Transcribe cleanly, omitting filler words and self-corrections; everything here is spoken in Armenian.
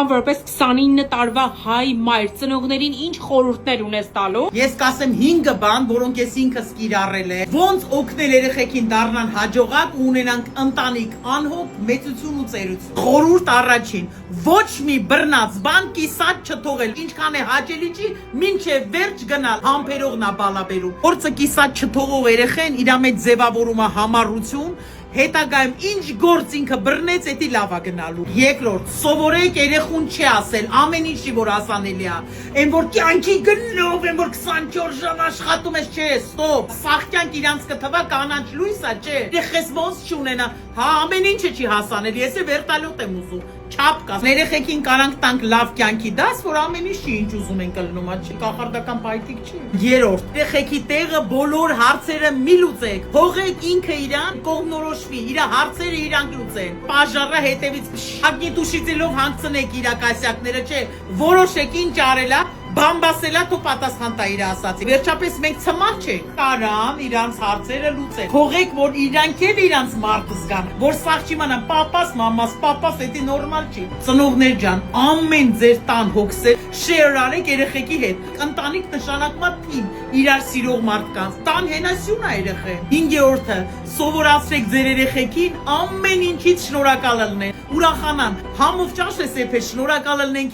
Ուրախան որպես 29 տարվա հայ մայր ծնողներին ինչ խորհուրդներ ունես տալու։ Ես կասեմ 5 բան, որոնք ես ինքս կիրառել եմ։ Ոնց օգնել երեխեքին դառնան հաջողակ ու ունենան ընտանիք անհոգ, մեծություն ու ծերություն։ Խորհուրդ առաջին. ոչ մի բռնած բան կիսատ չթողել, ինչքան է հաճելի չի, մինչև վերջ գնալ, համբերողն է բալաբերում։ Գործը կիսատ չթողող երեխեն իր մեջ ձևավորում է համառություն, հետագայում ինչ գործ ինքը բռնեց, էդի լավ է գնալու։ Երկրորդ, սովորեք երեխուն չի ասել ամեն ինչի, որ հասանելի է։ Այն որ կյանքի գնով, այն որ 24 ժամ աշխատում ես, չէ, ստոպ։ Սաղ կյանք իրանց կթվա կանաչ լույս է, չէ։ Երեխես ոնց չունենա, հա ամեն ինչը չի հասանելի, ես վերտալյոտ եմ ուզում։ Չափ կա։ Երեխեքին կարանք տանք լավ կյանքի դաս, որ ամեն ինչ չի ինչ ուզում են կլնում, չի կախարդական պայթիկ չի։ Երրորդ, երեխեքի տեղը բոլոր հարցերը մի լուծեք։ Թողեք ինքը իրան կողմնորոշվի, իր հարցերը իրանք լուծեն։ Պաժարը հետևից մագնիտուշիցելով հանգցնեք իր կասյակները, չէ, որոշեք ինչ արել է, բամբասելա թո պատասխան տա իր ասացի։ Վերջապես մենք ցմահ չենք։ Կարան իրանց հարցերը լուծեն։ Թողեք որ իրանք էլ իրանց մարդը զգան, որ սաղ չիմանան պապաս, մամաս, պապաս, էդի նորմալ չի։ Ծնողներ ջան, ամեն ձեր տան հոգսը շեյր արեք երեխեքի հետ։ Ընտանիք նշանակում է թիմ, իրար սիրող մարդկանց։ Տան հենասյուն է երեխեն։ 5-րդը, սովորացրեք ձեր երեխեքին ամեն ինչից շնորհակալ լինել։ Ուրախանան, համով ճաշ է սեփել, շնորհակալ լինենք